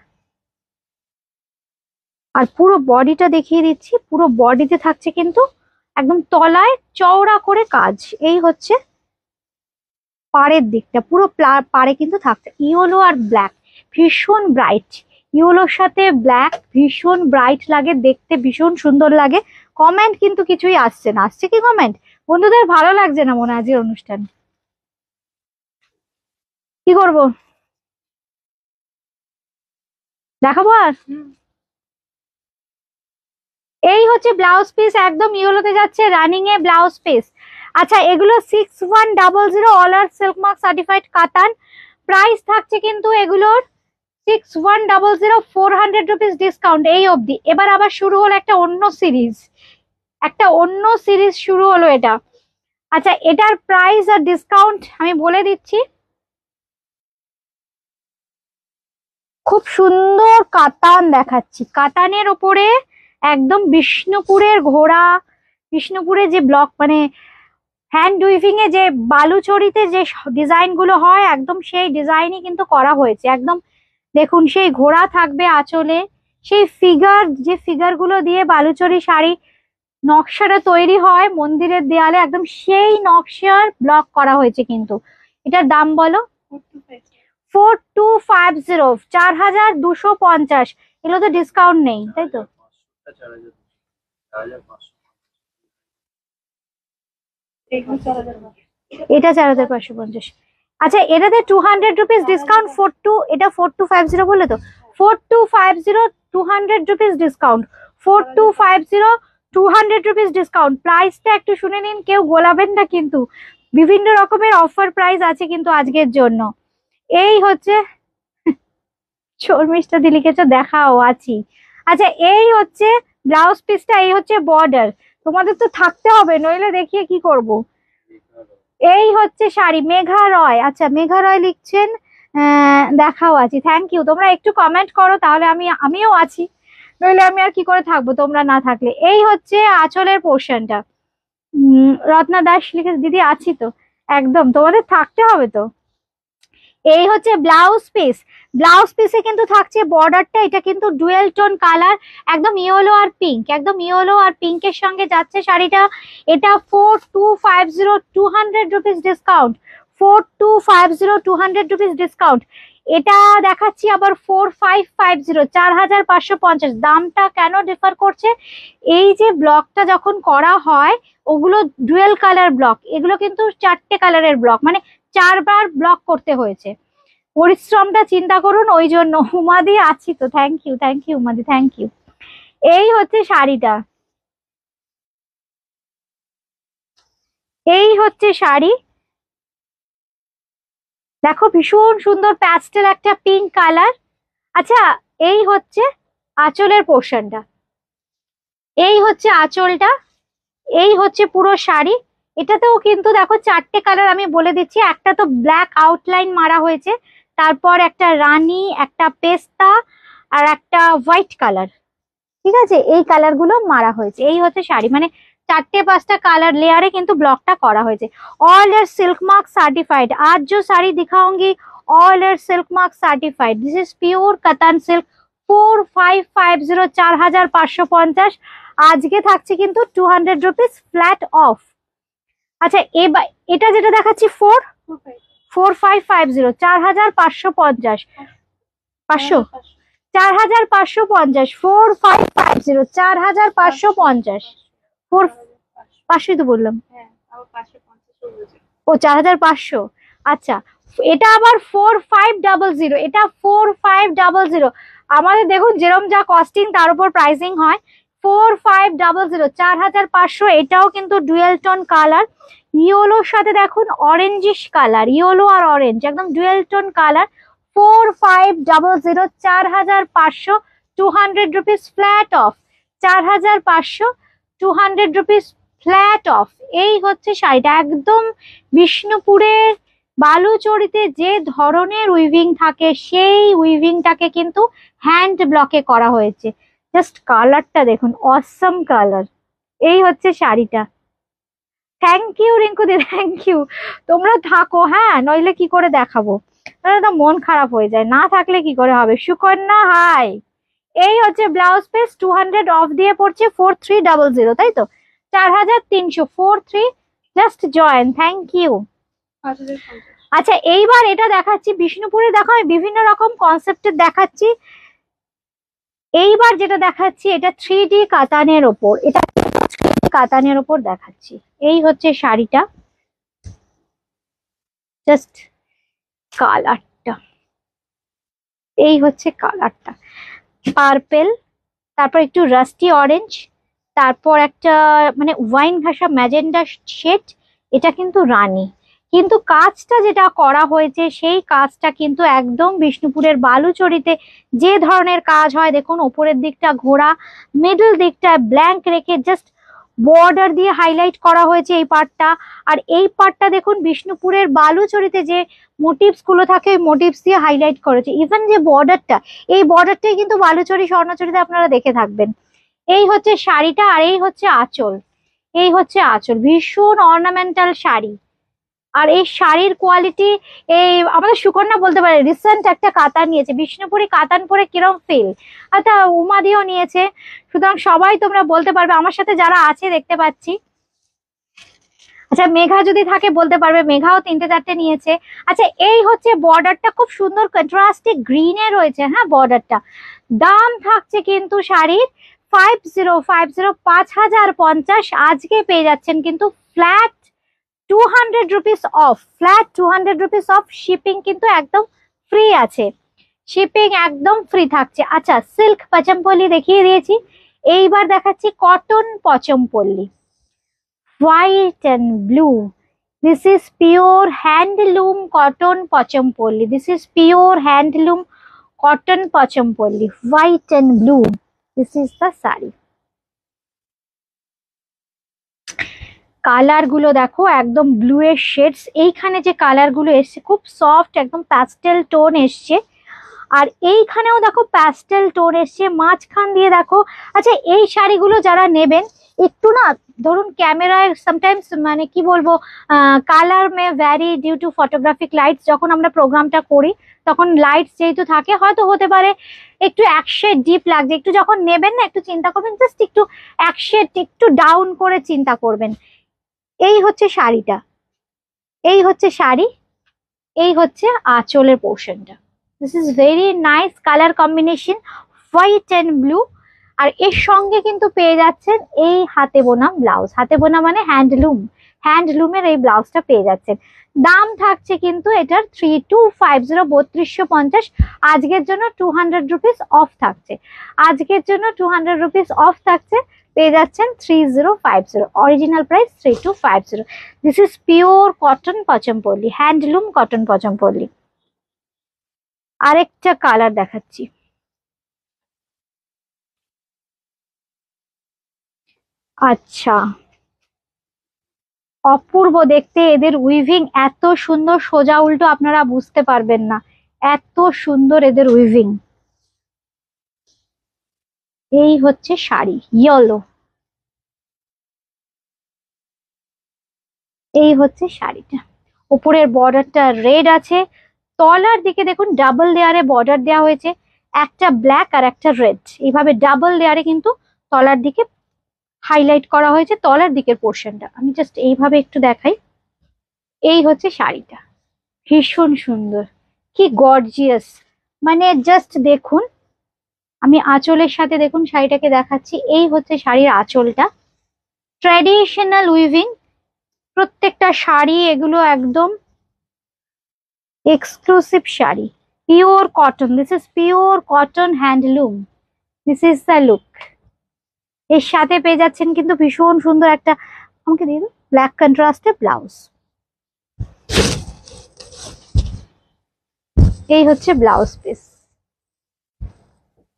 আর পুরো বডিটা দেখিয়ে দিচ্ছি। পুরো বডিতে থাকছে কিন্তু একদম তলায় চওড়া করে কাজ। এই হচ্ছে পাড়ের দিকটা, পুরো পাড়ে কিন্তু থাকছে ইয়েলো আর ব্ল্যাক, ভীষণ ব্রাইট। ইয়েলোর সাথে ব্ল্যাক ভীষণ ব্রাইট লাগে দেখতে, ভীষণ সুন্দর লাগে। কমেন্ট কিন্তু কিছুই আসছে না। আসছে কি কমেন্ট? বন্ধুদের ভালো লাগছে না মনে হয় আজকের অনুষ্ঠান। কি করব, দেখাবো আর? এই হচ্ছে ব্লাউজ পিস, একদম ইয়েলোতে যাচ্ছে, রানিং এ ব্লাউজ পিস। আচ্ছা, এগুলো 6100 all are silk mark certified কাতান। প্রাইস থাকছে কিন্তু এগুলোর 6100, 400 রুপিস ডিসকাউন্ট এই অবধি। এবার আবার শুরু হলো একটা অন্য সিরিজ, একটা অন্য সিরিজ শুরু হলো এটা। আচ্ছা, এটার প্রাইস আর ডিসকাউন্ট আমি বলে দিচ্ছি। খুব সুন্দর কাতান দেখাচ্ছি, কাতানের ওপরে একদম বিষ্ণুপুরের ঘোড়া, বিষ্ণুপুরে যে ব্লক মানে হ্যান্ড উইভিং এ যে বালুচরিতে যে ডিজাইন গুলো হয়, একদম সেই ডিজাইনই কিন্তু করা হয়েছে। একদম দেখুন, সেই ঘোড়া থাকবে আঁচলে, সেই ফিগার, যে ফিগার গুলো দিয়ে বালুচরি শাড়ি নকশাটা তৈরি হয় মন্দিরের দেয়ালে, একদম সেই নকশার ব্লক করা হয়েছে কিন্তু। এটার দাম বলো? 4250, 4250। এগুলো তো ডিসকাউন্ট নেই, তাই তো? এটা 4550। আচ্ছা, এটাতে 200 রুপিস ডিসকাউন্ট, 42, এটা 4250 বলে তো, 4250, 200 রুপিস ডিসকাউন্ট, 4250, 200 রুপিস ডিসকাউন্ট। প্রাইসটা একটু শুনে নিন, কেউ গোলাবেন না কিন্তু, বিভিন্ন রকমের অফার প্রাইস আছে কিন্তু আজকের জন্য। এই হচ্ছে শর্মিষ্ঠা দি লিখেছো দেখাও আছি। আচ্ছা, এই হচ্ছে ব্লাউজ পিসটা, এই হচ্ছে বর্ডার। তোমাদের তো থাকতে হবে, নইলে দেখিয়ে কি করব। এই হচ্ছে শাড়ি, মেঘা রয়। আচ্ছা, মেঘা রয় লিখছেন দেখাও আছি। থ্যাংক ইউ, তোমরা একটু কমেন্ট করো তাহলে আমিও আছি, নইলে আমি আর কি করে থাকবো তোমরা না থাকলে। এই হচ্ছে আঁচলের পোর্শনটা। রত্না দাস লিখে দিদি আছি তো, একদম তোমাদের থাকতে হবে তো। এই হচ্ছে ব্লাউজ পিস, ব্লাউজ পিসে কিন্তু থাকছে বর্ডারটা, এটা কিন্তু ডুয়েল টোন কালার, একদম ইয়েলো আর পিঙ্ক, একদম ইয়েলো আর পিঙ্কের সঙ্গে যাচ্ছে শাড়িটা। এটা 4250, 200 রুপিস ডিসকাউন্ট, 4250, 200 রুপিস ডিসকাউন্ট। এটা দেখাচ্ছি আবার 4550, 4550। দামটা কেন ডিফার করছে? এই যে ব্লকটা যখন করা হয়, ওগুলো ডুয়েল কালার ব্লক, এগুলো কিন্তু 4টে কালারের ব্লক, মানে 4বার ব্লক করতে হয়েছে। পরিশ্রমটা চিন্তা করুন, ওই জন্য। উমাদি আছি তো, থ্যাংক ইউ, থ্যাংক ইউ উমাদি, থ্যাংক ইউ। এই হচ্ছে শাড়িটা, এই হচ্ছে শাড়ি, দেখো ভীষণ সুন্দর প্যাস্টেল একটা পিঙ্ক কালার। আচ্ছা, এই হচ্ছে আঁচলের পোর্শনটা, এই হচ্ছে আঁচলটা, এই হচ্ছে পুরো শাড়ি। এটাতেও কিন্তু দেখো 4টে কালার আমি বলে দিচ্ছি। একটা তো ব্ল্যাক আউটলাইন মারা হয়েছে, তারপর একটা রানী, একটা পেস্তা, আর একটা হোয়াইট কালার। ঠিক আছে, এই কালার গুলো মারা হয়েছে। এই হচ্ছে শাড়ি, মানে 4টে-5টা কাलर लेयर কিন্তু ব্লকটা করা হয়েছে। All air silk mark certified. आज जो साड़ी दिखाऊंगी all air silk mark certified. This is pure कतन सिल्क। 4550, 4550। আজকে থাকছে কিন্তু 200 রুপিস ফ্ল্যাট অফ। আচ্ছা, এটা যেটা দেখাচ্ছি 4550, 4550, 500, 4550, 4550, 4550, 500 তো বললাম, ও 4500। আচ্ছা, এটা আবার 4500, এটা 4500। আমাদের দেখুন যেরকম যা কস্টিং তার উপর প্রাইসিং হয়। 4500, 4500। এটাও কিন্তু ডুয়েল টোন কালার, ইয়েলোর সাথে দেখুন অরেঞ্জিশ কালার, ইয়েলো আর অরেঞ্জ, একদম dual tone colour. 4500, 4500, 200 rupees flat of, 4500, 200 rupees flat of. এই হচ্ছে শাড়িটা, একদম বিষ্ণুপুরের বালুচরিতে যে ধরনের উইভিং থাকে সেই উইভিংটাকে কিন্তু হ্যান্ড ব্লকে করা হয়েছে। জাস্ট কালারটা দেখুন, অসম কালার। এই হচ্ছে শাড়িটা। Thank you Rinku di, thank you. তোমরা থাকো হ্যাঁ, নইলে কি করে দেখাবো, তাহলে তো মন খারাপ হয়ে যায়, না থাকলে কি করে হবে। সুকন্যা হাই। এই হচ্ছে ব্লাউজ পিস, 200 অফ দিয়ে পড়ছে 4300, তাই তো? 4300, 43। Just join, thank you. আচ্ছা এইবার এটা দেখাচ্ছি বিষ্ণুপুরে, দেখো আমি বিভিন্ন রকম কনসেপ্টের দেখাচ্ছি। এইবার যেটা দেখাচ্ছি এটা 3D কাতানের ওপর, এটা 3D কাতানের ওপর দেখাচ্ছি। এই হচ্ছে শাড়িটা, জাস্ট কালারটা, এই হচ্ছে কালারটা পার্পেল, তারপর একটু রাস্টি অরেঞ্জ, তারপর একটা মানে ওয়াইন ঘাসা ম্যাজেন্ডা শেড। এটা কিন্তু রানী, কিন্তু কাজটা যেটা করা হয়েছে সেই কাজটা কিন্তু একদম বিষ্ণুপুরের বালুচরীতে যে ধরনের কাজ হয়, দেখুন ওপরের দিকটা ঘোরা, মিডল দিকটা ব্ল্যাঙ্ক রেখে জাস্ট বর্ডার দিয়ে হাইলাইট করা হয়েছে এই পার্টটা। আর এই পার্টটা দেখুন বিষ্ণুপুরের বালুচরীতে যে মোটিভস গুলো থাকে ওই মোটিভস দিয়ে হাইলাইট করেছে। ইভেন যে বর্ডারটা, এই বর্ডারটাই কিন্তু বালুচরী স্বর্ণচরীতে আপনারা দেখে থাকবেন। এই হচ্ছে শাড়িটা, আর এই হচ্ছে আঁচল। এই হচ্ছে আঁচল, ভীষণ অর্নামেন্টাল শাড়ি। আর এই শাড়ির কোয়ালিটি, এই আমাদের সুকন্যা বলতে পারে রিসেন্ট একটা কাতান নিয়েছে, বিষ্ণুপুরি কাতান পরে কিরম ফিল, আচ্ছা উমাদিও নিয়েছে। সুতরাং সবাই তোমরা বলতে পারবে, আমার সাথে যারা আছে দেখতে পাচ্ছি। আচ্ছা মেঘা যদি থাকে বলতে পারবে, মেঘাও 3-4টে নিয়েছে। আচ্ছা এই হচ্ছে বর্ডারটা, খুব সুন্দর কন্ট্রাস্টে গ্রিনে রয়েছে হ্যাঁ বর্ডারটা। দাম থাকছে কিন্তু শাড়ির 5050, 5050। আজকে পেয়ে যাচ্ছেন কিন্তু flat 200 rupees of, flat 200 rupees of. Shipping কিন্তু একদম ফ্রি আছে, শিপিং একদম ফ্রি থাকছে। আচ্ছা সিল্ক পচমপল্লি দেখিয়ে দিয়েছি, এইবার দেখাচ্ছি cotton Pochampally, white and blue. This is pure handloom cotton Pochampally, this is pure handloom cotton Pochampally, white and blue. This is the sari. Colour গুলো দেখো একদম ব্লু এর শেডস, এইখানে যে কালার গুলো এসছে খুব সফট, একদম প্যাস্টেল টোন এসছে। আর এইখানেও দেখো প্যাস্টেল টোন এসছে, মাঝখান দিয়ে দেখো। আচ্ছা এই শাড়িগুলো যারা নেবেন একটু না, ধরুন ক্যামেরায় সামটাইমস মানে কি বলবো, colour may vary due to photographic lights. যখন আমরা প্রোগ্রামটা করি তখন লাইটস যেহেতু থাকে, হয়তো হতে পারে একটু এক শেড ডিপ লাগছে। একটু যখন নেবেন না একটু চিন্তা করবেন, জাস্ট একটু এক শেড একটু ডাউন করে চিন্তা করবেন। এই হচ্ছে শাড়িটা, এই হচ্ছে শাড়ি, এই হচ্ছে আঁচলের পোর্শনটা। This is very nice colour combination, white and blue. আর এর সঙ্গে কিন্তু পেয়ে যাচ্ছেন এই হাতে বোনা ব্লাউজ, হাতে বোনা মানে হ্যান্ডলুম, হ্যান্ডলুমের এই ব্লাউজটা পেয়ে যাচ্ছেন। দাম থাকছে কিন্তু এটার 3250, 3250। আজকের জন্য 200 রুপিস অফ থাকছে, আজকের জন্য 200 রুপিস অফ থাকছে। পেয়ে যাচ্ছেন 3050, original price 3250। This is pure cotton Pochampally, handloom cotton Pochampally. আরেকটা কালার দেখাচ্ছি, আচ্ছা অপূর্ব দেখতে, এদের উইভিং এত সুন্দর, সোজা উল্টো আপনারা বুঝতে পারবেন না, এত সুন্দর এদের উইভিং। এই হচ্ছে শাড়ি, ইয়েলো। এই হচ্ছে শাড়িটা, উপরের বর্ডারটা রেড আছে, তলার দিকে দেখুন ডাবল লেয়ারে বর্ডার দেওয়া হয়েছে, একটা ব্ল্যাক আর একটা রেড, এইভাবে ডাবল লেয়ারে কিন্তু তলার দিকে হাইলাইট করা হয়েছে তলার দিকের পোর্শনটা। আমি জাস্ট এইভাবে একটু দেখাই। এই হচ্ছে শাড়িটা, ভীষণ সুন্দর, কি গর্জিয়াস, মানে জাস্ট দেখুন। আমি আঁচলের সাথে দেখুন শাড়িটাকে দেখাচ্ছি। এই হচ্ছে শাড়ির আঁচলটা, ট্র্যাডিশনাল উইভিং প্রত্যেকটা শাড়ি, এগুলো একদম exclusive sari, pure cotton. This is pure cotton handloom, this is the look. এর সাথে পেয়ে যাচ্ছেন কিন্তু ভীষণ সুন্দর একটা, আমাকে দিয়ে দিন, ব্ল্যাক কন্ট্রাস্টে ব্লাউজ। এই হচ্ছে ব্লাউজ পিস,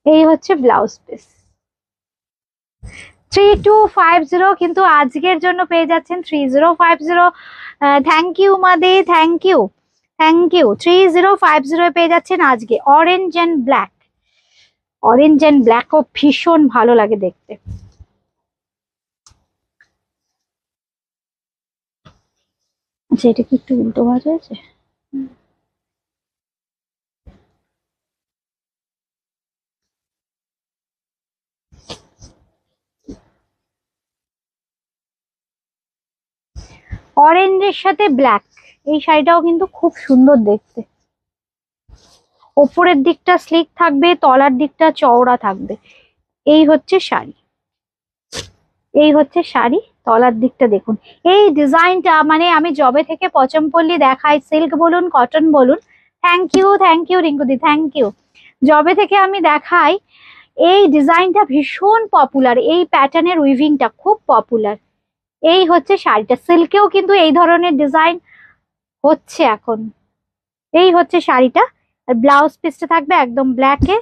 এই হচ্ছে ব্লাউজ পিস। 3250 কিন্তু আজকের জন্য পেয়ে যাচ্ছেন 3050। থ্যাংক ইউ মাদি, থ্যাংক ইউ, থ্যাংক ইউ। 3050 পেয়ে যাচ্ছেন আজকে, orange and black, orange and ব্ল্যাকও ভীষণ ভালো লাগে দেখতে। আচ্ছা, এটা কি একটু উল্টো ভাঁজ হয়েছে? অরেঞ্জের সাথে ব্ল্যাক, এই শাড়িটাও কিন্তু খুব সুন্দর দেখতে। ওপরের দিকটা স্লিক থাকবে, তলার দিকটা চওড়া থাকবে। এই হচ্ছে শাড়ি, এই হচ্ছে শাড়ি। তলার দিকটা দেখুন, এই ডিজাইনটা মানে আমি জবে থেকে পচমপল্লী দেখাই, সিল্ক বলুন কটন বলুন। থ্যাংক ইউ রিঙ্কুদি, থ্যাংক ইউ। জবে থেকে আমি দেখাই, এই ডিজাইনটা ভীষণ পপুলার, এই প্যাটার্নের উইভিংটা খুব পপুলার। এই হচ্ছে শাড়িটা, সিল্কেও কিন্তু এই ধরনের ডিজাইন হচ্ছে এখন। এই হচ্ছে শাড়িটা, আর ব্লাউজ পিসটা থাকবে একদম ব্ল্যাকে।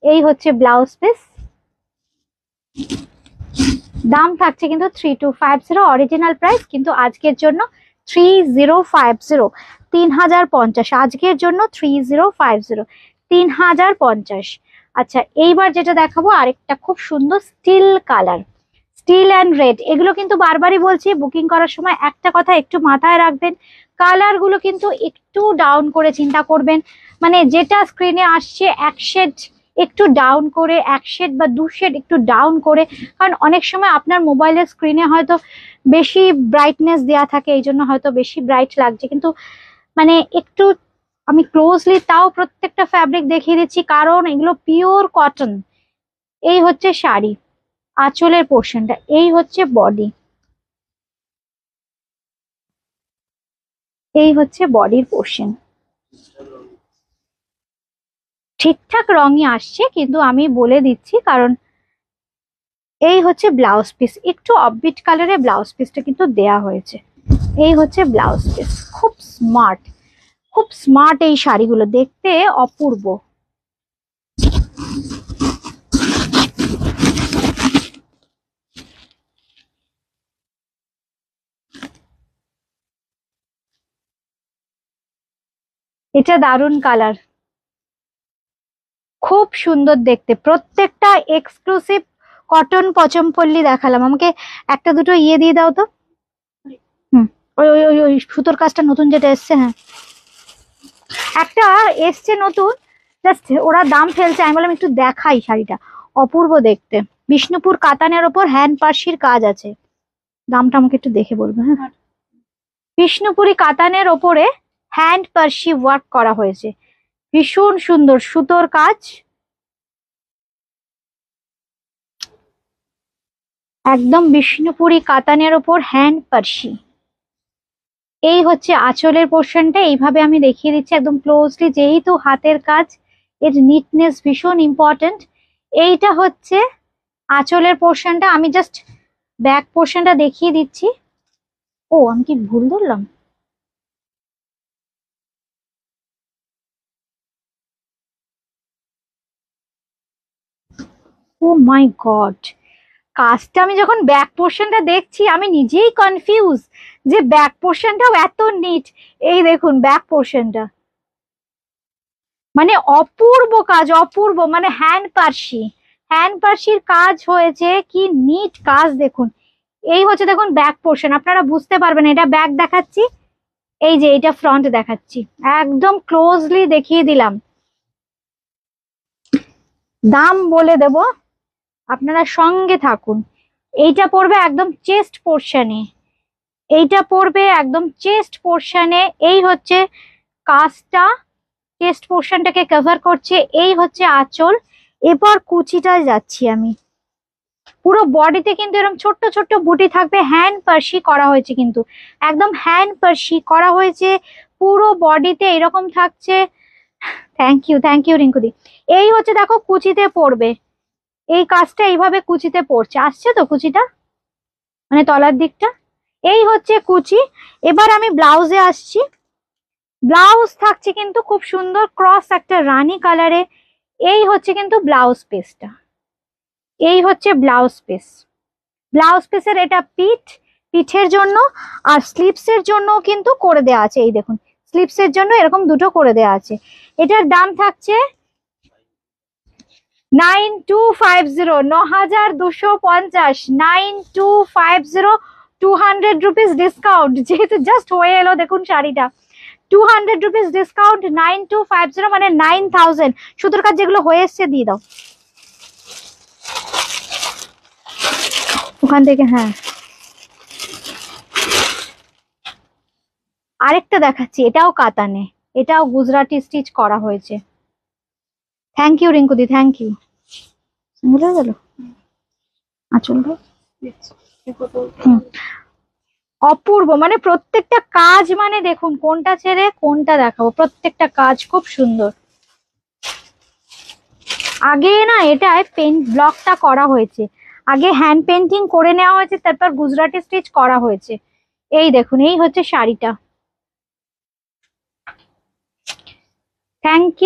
এই হচ্ছে ব্লাউজ পিস। দাম থাকছে কিন্তু 3250, অরিজিনাল প্রাইস কিন্তু আজকের জন্য 3050, 3050 আজকের জন্য 3050, 3050। আচ্ছা, এইবার যেটা দেখাবো আরেকটা খুব সুন্দর steel colour, steel and red. এগুলো কিন্তু বারবারই বলছি, বুকিং করার সময় একটা কথা একটু মাথায় রাখবেন, কালার গুলো কিন্তু একটু ডাউন করে চিন্তা করবেন। মানে যেটা স্ক্রিনে আসছে এক শেড একটু ডাউন করে, এক শেড বা দু শেড একটু ডাউন করে, কারণ অনেক সময় আপনার মোবাইলের স্ক্রিনে হয়তো বেশি ব্রাইটনেস দেওয়া থাকে, এই জন্য হয়তো বেশি ব্রাইট লাগছে, কিন্তু মানে একটু আমি ক্লোজলি তাও প্রত্যেকটা ফ্যাব্রিক দেখিয়ে দিচ্ছি, কারণ এগুলো পিওর কটন। এই হচ্ছে শাড়ি, আঁচলের পোর্শনটা, এই হচ্ছে বডি, এই হচ্ছে বডির পোর্শন। ঠিকঠাক রঙই আসছে, কিন্তু আমি বলে দিচ্ছি কারণ এই হচ্ছে ব্লাউজ পিস, একটু অফবিট কালারে ব্লাউজ পিসটা কিন্তু দেয়া হয়েছে। এই হচ্ছে ব্লাউজ পিস, খুব স্মার্ট, খুব স্মার্ট এই শাড়িগুলো, দেখতে অপূর্ব। এটা দারুন কালার, খুব সুন্দর দেখতে, প্রত্যেকটা এক্সক্লুসিভ কটন পচমপল্লী দেখালাম। আমাকে একটা দুটো ইয়ে দিয়ে দাও তো। হুম, ওই ওই ওই ওই সুতোর কাজটা নতুন যেটা এসছে, হ্যাঁ একটা এসছে নতুন, জাস্ট ওরা দাম ফেলছে, আমি বললাম একটু দেখাই শাড়িটা, অপূর্ব দেখতে। বিষ্ণুপুর কাতানের ওপর হ্যান্ড পার্সির কাজ আছে, দামটা আমাকে একটু দেখে বলবে, হ্যাঁ। বিষ্ণুপুরি কাতানের ওপরে হ্যান্ড পার্সি ওয়ার্ক করা হয়েছে, ভীষণ সুন্দর সুতোর কাজ, একদম বিষ্ণুপুরি কাতানের ওপর হ্যান্ড পার্সি। এই হচ্ছে আঁচলের পোর্শনটা, এইভাবে আমি দেখিয়ে দিচ্ছি একদম ক্লোজলি, যেহেতু হাতের কাজ এর নিটনেস ভীষণ ইম্পর্টেন্ট। এইটা হচ্ছে আঁচলের পোর্শনটা, আমি জাস্ট ব্যাক পোর্শনটা দেখিয়ে দিচ্ছি। ও, আমি কি ভুল ধরলাম? ও মাই গড, কাজটা আমি যখন ব্যাক পোর্শনটা দেখছি আমি নিজেই কনফিউজ যে ব্যাক পোর্শনটাও এত নিট। এই দেখুন ব্যাক পোর্শনটা, মানে অপূর্ব কাজ, অপূর্ব, মানে হ্যান্ড পার্সি, হ্যান্ড পার্সির কাজ হয়েছে, কি নিট কাজ দেখুন। এই হচ্ছে দেখুন ব্যাক পোর্শন, আপনারা বুঝতে পারবেন, এটা ব্যাক দেখাচ্ছি, এই যে এটা ফ্রন্ট দেখাচ্ছি, একদম ক্লোজলি দেখিয়ে দিলাম। দাম বলে দেব, আপনারা সঙ্গে থাকুন। এইটা পড়বে একদম চেস্ট পোর্শনে, এইটা পড়বে একদম চেস্ট পোর্শনে, এই হচ্ছে কাজটা চেস্ট পোর্শনটাকে কভার করছে, এই হচ্ছে আঁচল। এবার কুচিটায় যাচ্ছি আমি, পুরো বডিতে কিন্তু এরকম ছোট্ট ছোট্ট বুটি থাকবে, হ্যান্ড পার্সি করা হয়েছে, কিন্তু একদম হ্যান্ড পার্সি করা হয়েছে, পুরো বডিতে এরকম থাকছে। থ্যাংক ইউ রিঙ্কুদি। এই হচ্ছে দেখো কুচিতে পড়বে, এই কাজটা এইভাবে কুচিতে পড়ছে, আসছে তো কুচিটা, মানে তলার দিকটা। এই হচ্ছে কুচি। এবার আমি ব্লাউজে আসছি, ব্লাউজ থাকছে কিন্তু খুব সুন্দর ক্রস একটা রানী কালারে। এই হচ্ছে কিন্তু ব্লাউজ পিসটা, এই হচ্ছে ব্লাউজ পিস। ব্লাউজ পিসের এটা পিঠ, পিঠের জন্য, আর স্লিপস এর জন্য কিন্তু করে দেওয়া আছে, এই দেখুন স্লিপস এর জন্য এরকম দুটো করে দেওয়া আছে। এটার দাম থাকছে 9250, 9250, 9250, 200 রুপিস ডিসকাউন্ট, যেহেতু জাস্ট হয়ে এলো দেখুন শাড়িটা, 200 রুপিস ডিসকাউন্ট, 9250 মানে 9000। সুতোর কাজ যেগুলো হয়ে এসছে দিয়ে দাও ওখান থেকে। হ্যাঁ, আরেকটা দেখাচ্ছি, এটাও কাতানে, এটাও গুজরাটি স্টিচ করা হয়েছে। থ্যাংক ইউ রিঙ্কুদি, থ্যাংক ইউ। বুঝে গেল আঁচলটা অপূর্ব, মানে প্রত্যেকটা কাজ, মানে দেখুন কোনটা ছেড়ে কোনটা দেখাবো, প্রত্যেকটা কাজ খুব সুন্দর। আগে না এটায় পেন্ট ব্লকটা করা হয়েছে, আগে হ্যান্ড পেন্টিং করে নেওয়া হয়েছে, তারপর গুজরাটি স্টিচ করা হয়েছে। এই দেখুন, এই হচ্ছে শাড়িটা। Thank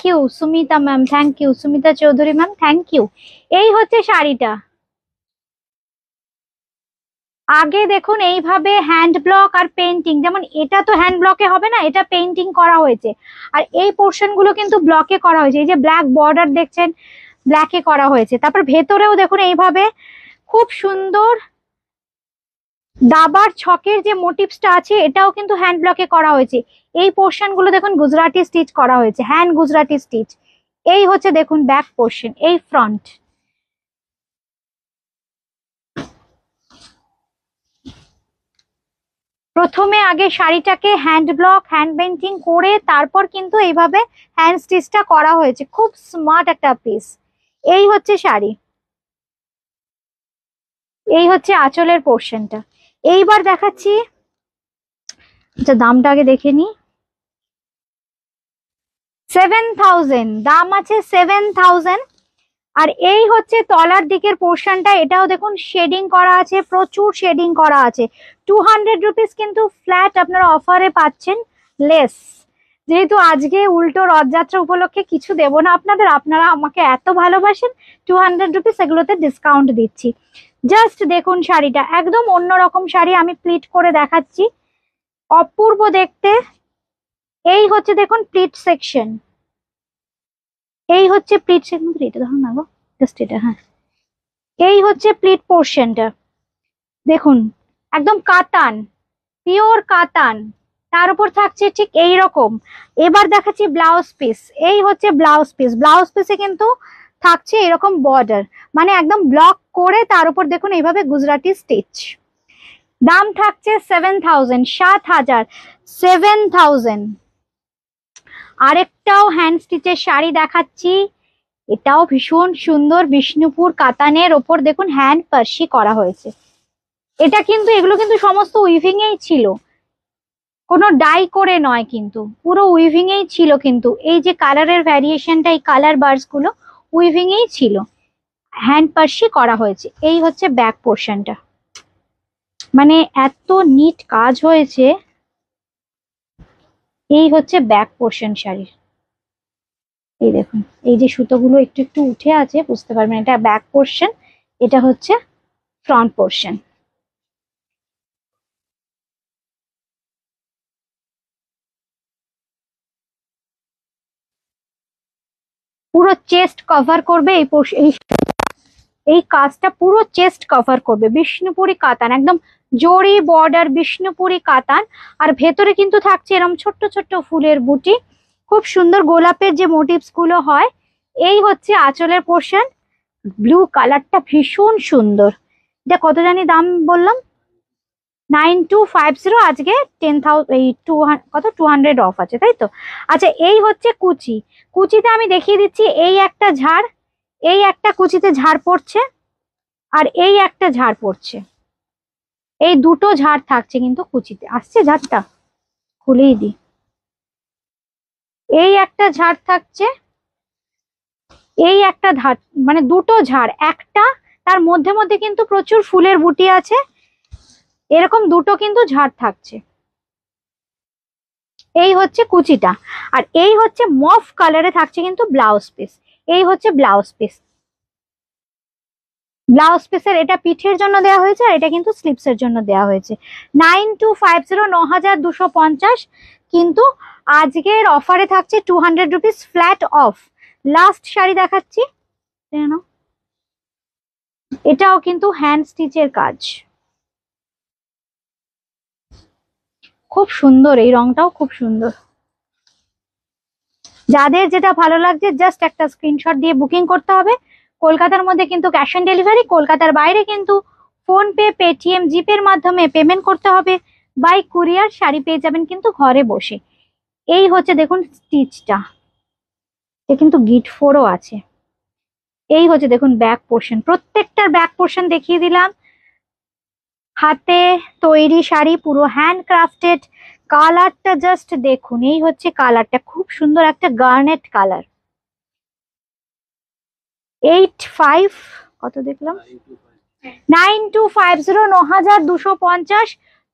you Sumita ma'am, thank you Sumita Chowdhury ma'am, thank you. এই হচ্ছে শাড়িটা। আগে দেখুন এইভাবে হ্যান্ড ব্লক আর পেন্টিং, যেমন এটা তো হ্যান্ড ব্লকে হবে না, এটা পেন্টিং করা হয়েছে, আর এই পোর্শন গুলো কিন্তু ব্লকে করা হয়েছে। এই যে ব্ল্যাক বর্ডার দেখছেন, ব্ল্যাকে করা হয়েছে। তারপর ভেতরেও দেখুন এইভাবে খুব সুন্দর দাবার ছকের যে মোটিভসটা আছে, এটাও কিন্তু হ্যান্ড ব্লকে করা হয়েছে। এই পোর্শন গুলো দেখুন গুজরাটি স্টিচ করা হয়েছে, হ্যান্ড গুজরাটি স্টিচ। এই হচ্ছে দেখুন ব্যাক পোর্শন, এই ফ্রন্ট। প্রথমে আগে শাড়িটাকে হ্যান্ড ব্লক হ্যান্ড পেন্টিং করে তারপর কিন্তু এইভাবে হ্যান্ড স্টিচটা করা হয়েছে। খুব স্মার্ট একটা পিস। এই হচ্ছে শাড়ি, এই হচ্ছে আঁচলের পোর্শনটা। এইবার দেখাচ্ছি, আচ্ছা দামটা আগে দেখে নি। 7000 দাম আছে, 7000। আর এই হচ্ছে তলার দিকের পোর্শনটা, এটাও দেখুন শেডিং করা আছে, প্রচুর শেডিং করা আছে। 200 রুপিস কিন্তু ফ্ল্যাট আপনারা অফারে পাচ্ছেন, লেস। যেহেতু আজকে উল্টো রথযাত্রা উপলক্ষে কিছু দেবো না আপনাদের, আপনারা আমাকে এত ভালোবাসেন, 200 রুপিস এগুলোতে ডিসকাউন্ট দিচ্ছি। জাস্ট দেখুন শাড়িটা, একদম অন্যরকম শাড়ি, আমি প্লিট করে দেখাচ্ছি, অপূর্ব দেখতে। এই হচ্ছে দেখুন প্লিট সেকশন, এই হচ্ছে প্লিট সেকশন, এটা দেখো না গো, জাস্ট এটা। হ্যাঁ, এই হচ্ছে প্লিট পোর্শনটা দেখুন, একদম কাতান, পিওর কাতান, তার উপর থাকছে ঠিক এই রকম। এবার দেখাচ্ছি ব্লাউজ পিস, এই হচ্ছে ব্লাউজ পিস। ব্লাউজ পিসে কিন্তু থাকছে এরকম বর্ডার, মানে একদম ব্লক করে তার উপর দেখুন এইভাবে গুজরাটি স্টিচ। দাম থাকছে 7000, 7000, 7000। আরেকটাও হ্যান্ড স্টিচের শাড়ি দেখাচ্ছি, এটাও ভীষণ সুন্দর, বিষ্ণুপুর কাতানের ওপর দেখুন হ্যান্ড পার্সি করা হয়েছে। এটা কিন্তু, এগুলো কিন্তু সমস্ত উইভিং এই ছিল, কোনো ডাই করে নয়, কিন্তু পুরো উইভিং এই ছিল। কিন্তু এই যে কালারের ভ্যারিয়েশনটা, এই কালার বার্স গুলো উইভিং এই ছিল, হ্যান্ড পার্সি করা হয়েছে। এই হচ্ছে ব্যাক পোর্শনটা, মানে এত নিট কাজ হয়েছে। এই হচ্ছে ব্যাক পোর্শন শাড়ির। এই দেখুন, এই যে সুতোগুলো একটু একটু উঠে আছে, বুঝতে পারবেন এটা ব্যাক পোর্শন, এটা হচ্ছে ফ্রন্ট পোর্শন। পুরো চেস্ট কভার করবে এই এই কাজটা, পুরো চেস্ট কভার করবে। বিষ্ণুপুরি কাতান, একদম জরি বর্ডার বিষ্ণুপুরি কাতান। আর ভেতরে কিন্তু থাকছে এরকম ছোট্ট ছোট্ট ফুলের বুটি, খুব সুন্দর গোলাপের যে মোটিভস গুলো হয়। এই হচ্ছে আঁচলের পোর্শন, ব্লু কালারটা ভীষণ সুন্দর। এটা কত জানি দাম বললাম, 9250। আজকে 10,000, এই 200 কত 200 অফ আছে, তাই তো? আচ্ছা, এই হচ্ছে কুচি। কুচিতে আমি দেখিয়ে দিচ্ছি, এই একটা ঝাড়, এই একটা কুচিতে ঝাড় পড়ছে, আর এই একটা ঝাড় পড়ছে। এই দুটো ঝাড় থাকছে কিন্তু কুচিতে। আসছে ঝাড়টা, খুলেই দিই। এই একটা ঝাড় থাকছে, এই একটা ঝাড়, মানে দুটো ঝাড়, একটা তার মধ্যে মধ্যে কিন্তু প্রচুর ফুলের বুটি আছে, এরকম দুটো কিন্তু ঝাড় থাকছে। এই হচ্ছে কুচিটা, আর এই হচ্ছে মফ কালারে থাকছে কিন্তু ব্লাউজ পিস। এই হচ্ছে ব্লাউজ পিস। ব্লাউজ পিসের এটা পিঠের জন্য দেওয়া হয়েছে, আর এটা কিন্তু স্লিপস এর জন্য দেওয়া হয়েছে। 9250, 9250, কিন্তু আজকের অফারে থাকছে 200 rupees flat of. Last sari দেখাচ্ছি, কেন এটাও কিন্তু হ্যান্ড স্টিচের কাজ, খুব সুন্দর, এই রংটাও খুব সুন্দর। যাদের যেটা ভালো লাগছে জাস্ট একটা স্ক্রিনশট দিয়ে বুকিং করতে হবে। কলকাতার মধ্যে কিন্তু ক্যাশ অন ডেলিভারি, কলকাতার বাইরে কিন্তু ফোন পে, পেটিএম, জিপের মাধ্যমে পেমেন্ট করতে হবে। বাই কুরিয়ার শাড়ি পেয়ে যাবেন কিন্তু ঘরে বসে। এই হচ্ছে দেখুন স্টিচটা, এ কিন্তু গিট ফোরও আছে। এই হচ্ছে দেখুন ব্যাক পোর্শন, প্রত্যেকটার ব্যাক পোর্শন দেখিয়ে দিলাম। হাতে তৈরি শাড়ি, পুরো হ্যান্ড ক্রাফটেড। কালারটা জাস্ট দেখুন, এই হচ্ছে কালারটা, খুব সুন্দর একটা গার্নেট কালার। 85 কত দেখলাম, 9250, 9250,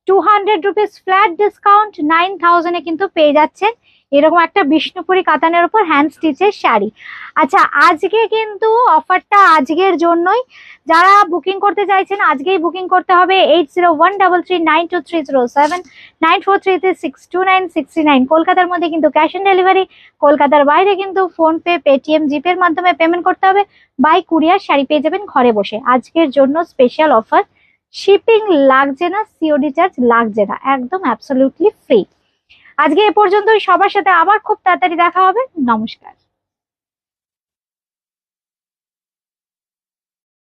200 রুপিস ফ্ল্যাট ডিসকাউন্ট, 9000 এ কিন্তু পেয়ে যাচ্ছেন এরকম একটা বিষ্ণুপুরি কাতানের উপর হ্যান্ড স্টিচের শাড়ি। আচ্ছা আজকে কিন্তু অফারটা আজকের জন্যই, যারা বুকিং করতে চাইছেন আজকেই বুকিং করতে হবে। 8013392307, 9433629639। কলকাতার মধ্যে কিন্তু ক্যাশ অন ডেলিভারি, কলকাতার বাইরে কিন্তু ফোন পে, পেটিএম, জিপের মাধ্যমে পেমেন্ট করতে হবে। বাই কুরিয়ার শাড়ি পেয়ে যাবেন ঘরে বসে। আজকের জন্য স্পেশাল অফার, শিপিং লাগছে না, সিওডি চার্জ লাগছে না, একদম অ্যাবসলিউটলি ফ্রি। আজকে এ পর্যন্তই, সবার সাথে আবার খুব তাড়াতাড়ি দেখা হবে। নমস্কার।